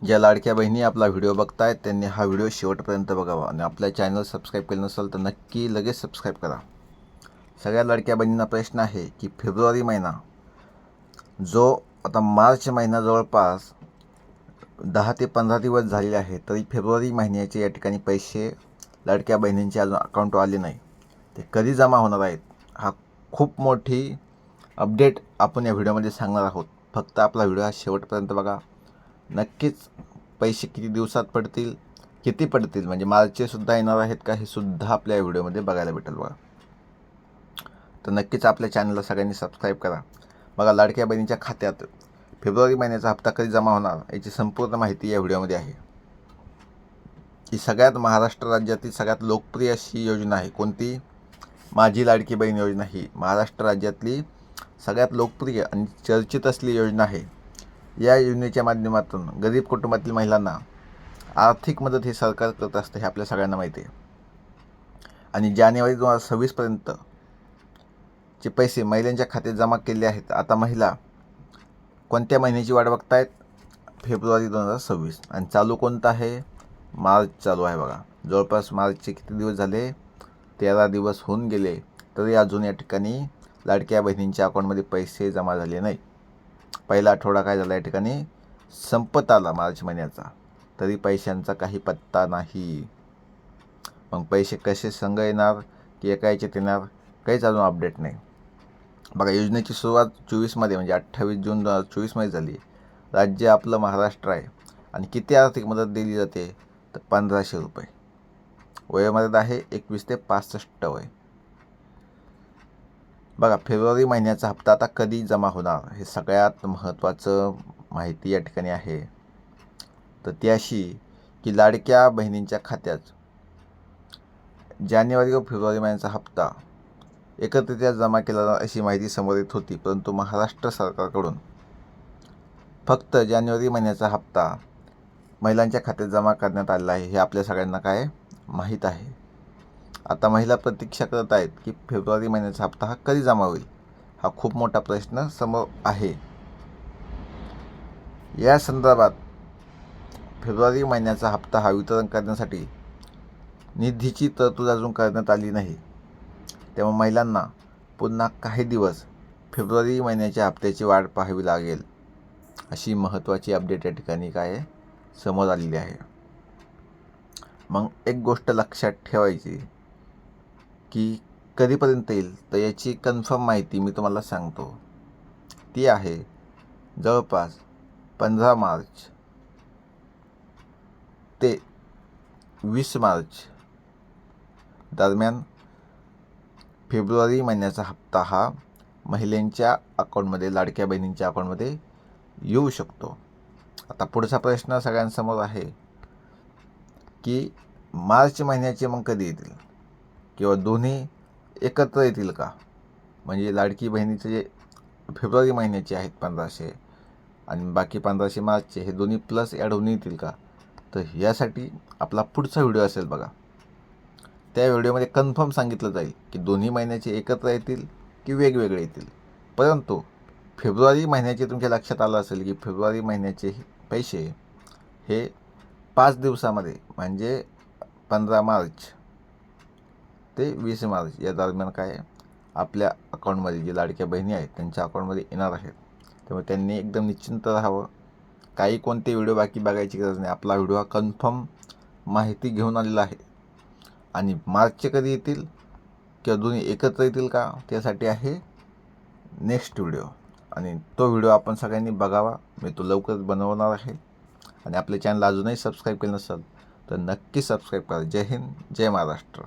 ज्या लाडक्या बहिणी आपला व्हिडिओ बघतायत त्यांनी हा व्हिडिओ शेवटपर्यंत बघावा आणि आपल्या चॅनल सबस्क्राईब केलं नसेल तर नक्की लगेच सबस्क्राईब करा. सगळ्या लाडक्या बहिणींना प्रश्न आहे की फेब्रुवारी महिना जो आता मार्च महिना जवळपास 10 ते 15 दिवस झालेले आहे, तरी फेब्रुवारी महिन्याचे या ठिकाणी पैसे लाडक्या बहिणींचे अजून अकाउंटवर आले नाही. ते कधी जमा होणार आहेत हा खूप मोठी अपडेट आपण या व्हिडिओमध्ये सांगणार आहोत. फक्त आपला व्हिडिओ हा शेवटपर्यंत बघा. नक्कीच पैसे किती दिवसात पडतील, किती पडतील, म्हणजे मार्चचे सुद्धा येणार आहेत का हे सुद्धा आपल्या व्हिडिओमध्ये बघायला भेटेल बघा. तर नक्कीच आपल्या चॅनलला सगळ्यांनी सबस्क्राईब करा. बघा, लाडक्या बहिणीच्या खात्यात फेब्रुवारी महिन्याचा हप्ता कधी जमा होणार याची संपूर्ण माहिती या व्हिडिओमध्ये आहे. ही सगळ्यात महाराष्ट्र राज्यातील सगळ्यात लोकप्रिय अशी योजना आहे. कोणती? माझी लाडकी बहीण योजना ही महाराष्ट्र राज्यातली सगळ्यात लोकप्रिय आणि चर्चित असलेली योजना आहे. या योजनेच्या माध्यमातून गरीब कुटुंबातील महिलांना आर्थिक मदत हे सरकार करत असतं, हे आपल्या सगळ्यांना माहिती आहे. आणि जानेवारी 2026पर्यंत चे पैसे महिलांच्या खात्यात जमा केले आहेत. आता महिला कोणत्या महिन्याची वाट बघतायत? फेब्रुवारी 2026. आणि चालू कोणतं आहे? मार्च चालू आहे बघा. जवळपास मार्चचे किती दिवस झाले? 13 दिवस होऊन गेले, तरी अजून या ठिकाणी लाडक्या बहिणींच्या अकाउंटमध्ये पैसे जमा झाले नाही. पहिला आठवडा काय झाला या ठिकाणी संपत आला मार्च महिन्याचा, तरी पैशांचा काही पत्ता नाही. मग पैसे कसे संघ येणार की एका याच्यात येणार, काहीच अजून अपडेट नाही. बघा, योजनेची सुरुवात 24मध्ये म्हणजे 28 जून 2024मध्ये झाली. राज्य आपलं महाराष्ट्र आहे. आणि किती आर्थिक मदत दिली जाते? तर 1500 रुपये. वयोमर्यादा आहे 21 ते 65 वय. बघा, फेब्रुवारी महिन्याचा हप्ता आता कधी जमा होणार हे सगळ्यात महत्त्वाचं माहिती या ठिकाणी आहे. तर ती अशी की लाडक्या बहिणींच्या खात्यात जानेवारी व फेब्रुवारी महिन्याचा हप्ता एकत्रित्या जमा केला जाणार अशी माहिती समोर येत होती. परंतु महाराष्ट्र सरकारकडून फक्त जानेवारी महिन्याचा हप्ता महिलांच्या खात्यात जमा करण्यात आलेला आहे, हे आपल्या सगळ्यांना काय माहीत आहे. आता महिला प्रतीक्षा करत आहेत की फेब्रुवारी महिन्याचा हप्ता हा कधी जमा होईल. हा खूप मोठा प्रश्न समोर आहे. या संदर्भात फेब्रुवारी महिन्याचा हप्ता हा वितरण करण्यासाठी निधीची तरतूद अजून करण्यात आली नाही. त्यामुळे महिलांना पुन्हा काही दिवस फेब्रुवारी महिन्याच्या हप्त्याची वाट पाहावी लागेल, अशी महत्त्वाची अपडेट या ठिकाणी काय समोर आलेली आहे. मग एक गोष्ट लक्षात ठेवायची की कधीपर्यंत येईल, तर याची कन्फर्म माहिती मी तुम्हाला सांगतो. ती आहे जवळपास 15 मार्च ते 20 मार्च दरम्यान फेब्रुवारी महिन्याचा हप्ता हा महिलांच्या अकाउंटमध्ये, लाडक्या बहिणींच्या अकाउंटमध्ये येऊ शकतो. आता पुढचा प्रश्न सगळ्यांसमोर आहे की मार्च महिन्याचे मग कधी येतील, किंवा दोन्ही एकत्र येतील का? म्हणजे लाडकी बहिणीचे जे फेब्रुवारी महिन्याचे आहेत 1500 आणि बाकी 1500 मार्चचे, हे दोन्ही प्लस ॲड होऊन येतील का? तर यासाठी आपला पुढचा व्हिडिओ असेल बघा. त्या व्हिडिओमध्ये कन्फर्म सांगितलं जाईल की दोन्ही महिन्याचे एकत्र येतील की वेगवेगळे येतील. परंतु फेब्रुवारी महिन्याचे तुमच्या लक्षात आलं असेल की फेब्रुवारी महिन्याचे पैसे हे 5 दिवसामध्ये म्हणजे 15 मार्च ते 20 मार्च या दरम्यान काय आपल्या अकाउंटमध्ये, जे लाडक्या बहिणी आहेत त्यांच्या अकाउंटमध्ये येणार आहेत. त्यामुळे त्यांनी एकदम निश्चिंत राहावं. काही कोणते व्हिडिओ बाकी बघायची गरज नाही. आपला व्हिडिओ हा कन्फर्म माहिती घेऊन आलेला आहे. आणि मार्चचे कधी येतील किंवा दोन्ही एकत्र येतील का, त्यासाठी आहे नेक्स्ट व्हिडिओ. आणि तो व्हिडिओ आपण सगळ्यांनी बघावा. मी तो लवकरच बनवणार आहे. आणि आपल्या चॅनल अजूनही सबस्क्राईब केलं नसेल तर नक्की सबस्क्राईब करा. जय हिंद, जय महाराष्ट्र.